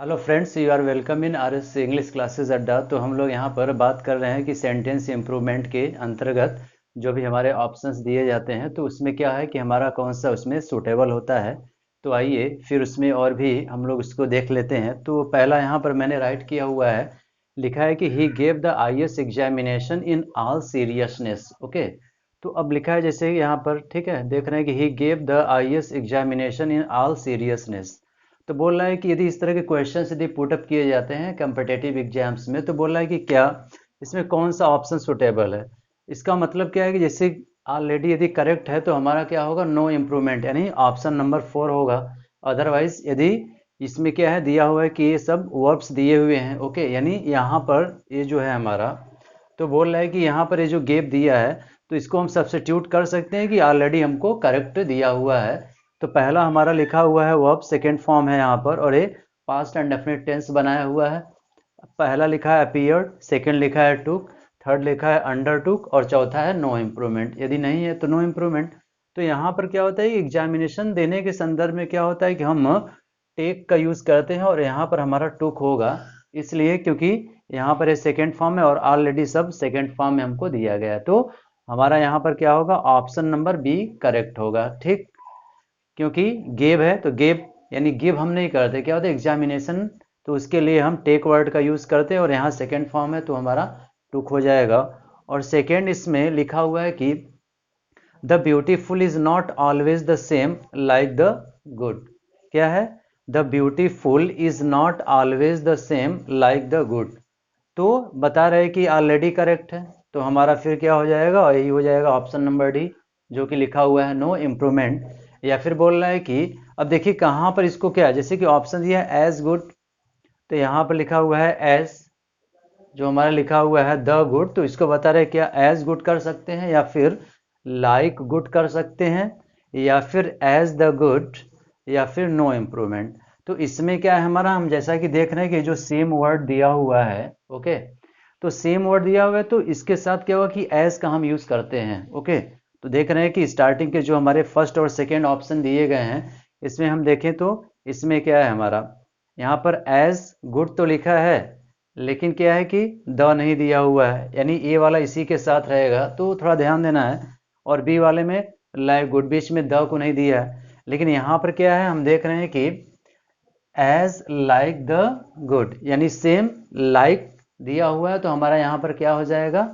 Hello friends, you are welcome in R S English classes अड्डा। तो हम लोग यहाँ पर बात कर रहे हैं कि सेंटेंस इम्प्रूवमेंट के अंतर्गत जो भी हमारे ऑप्शंस दिए जाते हैं तो उसमें क्या है कि हमारा कौन सा उसमें सूटेबल होता है। तो आइए फिर उसमें और भी हम लोग इसको देख लेते हैं। तो पहला यहाँ पर मैंने राइट किया हुआ है, लिखा है कि he gave the IAS examination in all seriousness. Okay, तो अब लिखा है जैसे यहाँ पर, ठीक है, देख रहे हैं कि he gave the IAS examination in all seriousness. तो बोल रहा है कि यदि इस तरह के क्वेश्चन यदि पुटअप किए जाते हैं कम्पिटेटिव एग्जाम्स में तो बोल रहा है कि क्या इसमें कौन सा ऑप्शन सुटेबल है। इसका मतलब क्या है कि जैसे ऑलरेडी यदि करेक्ट है तो हमारा क्या होगा, नो इम्प्रूवमेंट, यानी ऑप्शन नंबर 4 होगा। अदरवाइज यदि इसमें क्या है दिया हुआ है कि ये सब वर्ब्स दिए हुए हैं, ओके, यानी यहाँ पर ये जो है हमारा, तो बोल रहा है कि यहाँ पर ये जो गेप दिया है तो इसको हम सब्स्टिट्यूट कर सकते हैं कि ऑलरेडी हमको करेक्ट दिया हुआ है। तो पहला हमारा लिखा हुआ है वर्ब, सेकेंड फॉर्म है यहाँ पर, और ये पास्ट एंड डेफिनेट टेंस बनाया हुआ है। पहला लिखा है अपीयर्ड, सेकेंड लिखा है टुक, थर्ड लिखा है अंडर टुक, और चौथा है नो इम्प्रूवमेंट। यदि नहीं है तो नो इम्प्रूवमेंट। तो यहाँ पर क्या होता है, एग्जामिनेशन देने के संदर्भ में क्या होता है कि हम टेक का यूज़ करते हैं और यहाँ पर हमारा टुक होगा, इसलिए क्योंकि यहाँ पर ये सेकेंड फॉर्म है और ऑलरेडी सब सेकेंड फॉर्म में हमको दिया गया है। तो हमारा यहाँ पर क्या होगा, ऑप्शन नंबर बी करेक्ट होगा। ठीक, क्योंकि गेव है तो गेव यानी गिव हम नहीं करते, क्या होता है एग्जामिनेशन, तो उसके लिए हम टेक वर्ड का यूज़ करते हैं और यहाँ सेकेंड फॉर्म है तो हमारा टुक हो जाएगा। और सेकेंड इसमें लिखा हुआ है कि the beautiful is not always the same like the good. क्या है, the beautiful is not always the same like the good. तो बता रहे कि ऑलरेडी करेक्ट है, तो हमारा फिर क्या हो जाएगा, यही हो जाएगा ऑप्शन नंबर डी, जो कि लिखा हुआ है नो इम्प्रूवमेंट। या फिर बोल रहा है कि अब देखिए कहाँ पर इसको क्या है, जैसे कि ऑप्शन दिया है एज गुड, तो यहाँ पर लिखा हुआ है एज, जो हमारा लिखा हुआ है द गुड, तो इसको बता रहे क्या एज गुड कर सकते हैं या फिर लाइक गुड कर सकते हैं या फिर एज द गुड या फिर नो इम्प्रूवमेंट। तो इसमें क्या है हमारा, हम जैसा कि देख रहे हैं कि जो सेम वर्ड दिया हुआ है, ओके, तो सेम वर्ड दिया हुआ है तो इसके साथ क्या हुआ कि एज का हम यूज करते हैं। ओके, तो देख रहे हैं कि स्टार्टिंग के जो हमारे फर्स्ट और सेकेंड ऑप्शन दिए गए हैं इसमें हम देखें तो इसमें क्या है हमारा, यहाँ पर एज गुड तो लिखा है लेकिन क्या है कि द नहीं दिया हुआ है, यानी ए वाला इसी के साथ रहेगा, तो थोड़ा ध्यान देना है। और बी वाले में लाइक गुड, बीच में द को नहीं दिया है, लेकिन यहाँ पर क्या है हम देख रहे हैं कि एज लाइक द गुड, यानी सेम लाइक दिया हुआ है तो हमारा यहाँ पर क्या हो जाएगा,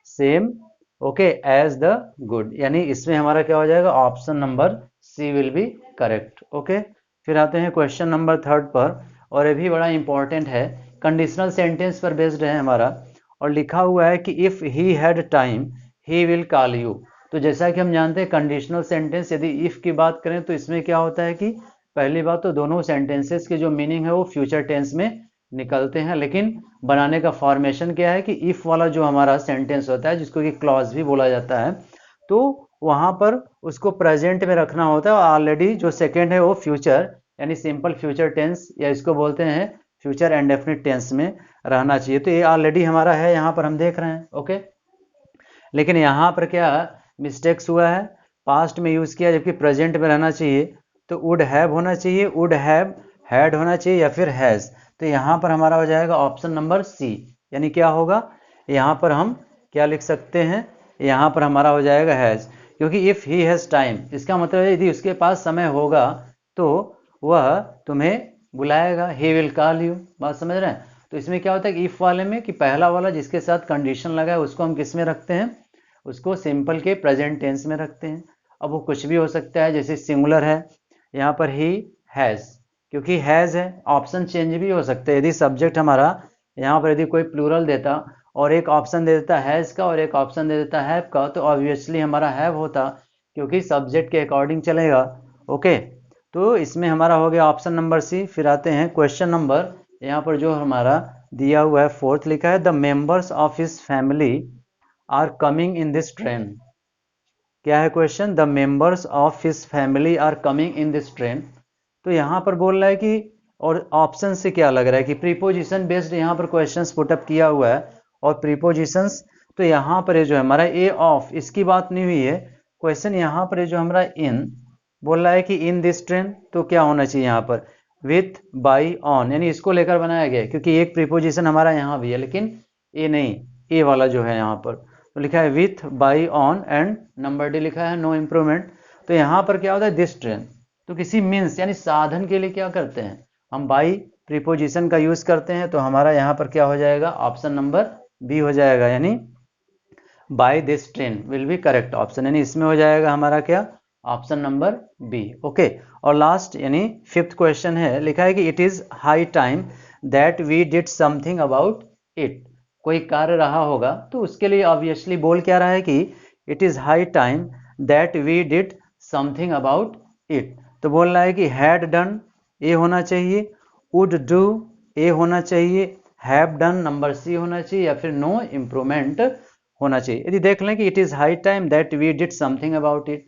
same, okay, as the good, यानी इसमें हमारा क्या हो जाएगा, option number C will be correct. Okay, फिर आते हैं क्वेश्चन नंबर थर्ड पर, और ये भी बड़ा इंपॉर्टेंट है, कंडीशनल सेंटेंस पर बेस्ड है हमारा, और लिखा हुआ है कि if he had time he will call you. तो जैसा कि हम जानते हैं कंडीशनल सेंटेंस यदि इफ की बात करें तो इसमें क्या होता है कि पहली बात तो दोनों सेंटेंसेस के जो मीनिंग है वो फ्यूचर टेंस में निकलते हैं, लेकिन बनाने का फॉर्मेशन क्या है कि इफ वाला जो हमारा सेंटेंस होता है जिसको कि क्लॉज भी बोला जाता है, तो वहां पर उसको प्रेजेंट में रखना होता है। ऑलरेडी जो सेकेंड है वो फ्यूचर यानी सिंपल फ्यूचर टेंस या इसको बोलते हैं फ्यूचर इंडेफिनिट टेंस में रहना चाहिए। तो ये ऑलरेडी हमारा है, यहाँ पर हम देख रहे हैं। ओके, लेकिन यहाँ पर क्या मिस्टेक्स हुआ है, पास्ट में यूज किया जबकि प्रेजेंट में रहना चाहिए, तो वुड हैव होना चाहिए, वुड हैव, हैड होना चाहिए या फिर हैज। तो यहाँ पर हमारा हो जाएगा ऑप्शन नंबर सी, यानी क्या होगा, यहाँ पर हम क्या लिख सकते हैं, यहाँ पर हमारा हो जाएगा हैज, क्योंकि इफ ही हैज टाइम इसका मतलब है यदि उसके पास समय होगा तो वह तुम्हें बुलाएगा, ही विल कॉल यू। बात समझ रहे हैं। तो इसमें क्या होता है कि इफ वाले में कि पहला वाला जिसके साथ कंडीशन लगा है उसको हम किस में रखते हैं, उसको सिंपल के प्रेजेंट टेंस में रखते हैं। अब वो कुछ भी हो सकता है, जैसे सिंगुलर है यहाँ पर ही हैज, क्योंकि हैज है, ऑप्शन चेंज भी हो सकते हैं। यदि सब्जेक्ट हमारा यहाँ पर यदि कोई प्लूरल देता और एक ऑप्शन दे देता हैज का और एक ऑप्शन दे देता हैव का, तो ऑब्वियसली हमारा हैव होता, क्योंकि सब्जेक्ट के अकॉर्डिंग चलेगा। ओके, तो इसमें हमारा हो गया ऑप्शन नंबर सी। फिर आते हैं क्वेश्चन नंबर, यहाँ पर जो हमारा दिया हुआ है फोर्थ लिखा है the members of his family are coming in this train. क्या है question, the members of his family are coming in this train. तो यहाँ पर बोल रहा है कि, और ऑप्शन से क्या लग रहा है कि प्रीपोजिशन बेस्ड यहाँ पर क्वेश्चंस पुटअप किया हुआ है, और प्रीपोजिशंस तो यहाँ पर जो है हमारा ए ऑफ, इसकी बात नहीं हुई है। क्वेश्चन यहाँ पर जो हमारा इन बोल रहा है कि इन दिस ट्रेन, तो क्या होना चाहिए यहाँ पर, विथ, बाई, ऑन, यानी इसको लेकर बनाया गया है, क्योंकि एक प्रीपोजिशन हमारा यहाँ भी है लेकिन ए नहीं, ए वाला जो है यहाँ पर तो लिखा है with, by, on and number D लिखा है नो इम्प्रूवमेंट। तो यहाँ पर क्या होता है दिस ट्रेन, तो किसी मीन्स यानी साधन के लिए क्या करते हैं हम बाई प्रीपोजिशन का यूज करते हैं, तो हमारा यहाँ पर क्या हो जाएगा ऑप्शन नंबर बी हो जाएगा, यानी by this train will be correct option, यानी इसमें हो जाएगा हमारा क्या ऑप्शन नंबर बी। ओके, और लास्ट यानी फिफ्थ क्वेश्चन है, लिखा है कि it is high time that we did something about it. कोई कार्य रहा होगा तो उसके लिए ऑब्वियसली बोल क्या रहा है कि it is high time that we did something about it. तो बोल रहा है कि हैड डन ए होना चाहिए, वुड डू ए होना चाहिए, हैव डन नंबर सी होना चाहिए, या फिर नो इम्प्रूवमेंट होना चाहिए। यदि देख लें कि it is high time that we did something about it,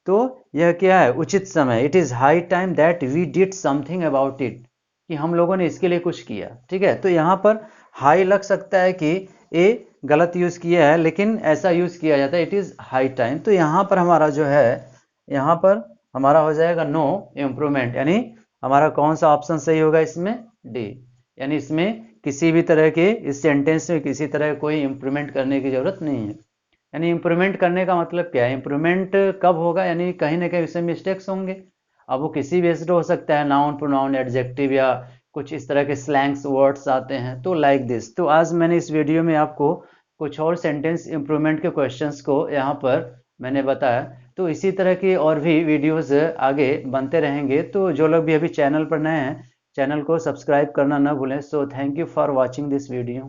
तो यह क्या है उचित समय, it is high time that we did something about it, कि हम लोगों ने इसके लिए कुछ किया। ठीक है, तो यहाँ पर हाई लग सकता है कि ए गलत यूज किया है, लेकिन ऐसा यूज किया जाता है इट इज हाई टाइम। तो यहाँ पर हमारा जो है यहाँ पर हमारा हो जाएगा नो इम्प्रूवमेंट, यानी हमारा कौन सा ऑप्शन सही होगा इसमें डी, यानी इसमें किसी भी तरह के इस सेंटेंस में किसी तरह कोई इम्प्रूवमेंट करने की जरूरत नहीं है। यानी इम्प्रूवमेंट करने का मतलब क्या है, इम्प्रूवमेंट कब होगा, यानी कहीं ना कहीं उसमें मिस्टेक्स होंगे। अब वो किसी बेस्ड हो सकता है, नाउन, प्रोनाउन, एडजेक्टिव, या कुछ इस तरह के स्लैंग्स वर्ड्स आते हैं, तो लाइक दिस। तो आज मैंने इस वीडियो में आपको कुछ और सेंटेंस इम्प्रूवमेंट के क्वेश्चंस को यहाँ पर मैंने बताया। तो इसी तरह की और भी वीडियोस आगे बनते रहेंगे, तो जो लोग भी अभी चैनल पर नए हैं चैनल को सब्सक्राइब करना ना भूलें। So thank you for watching this video.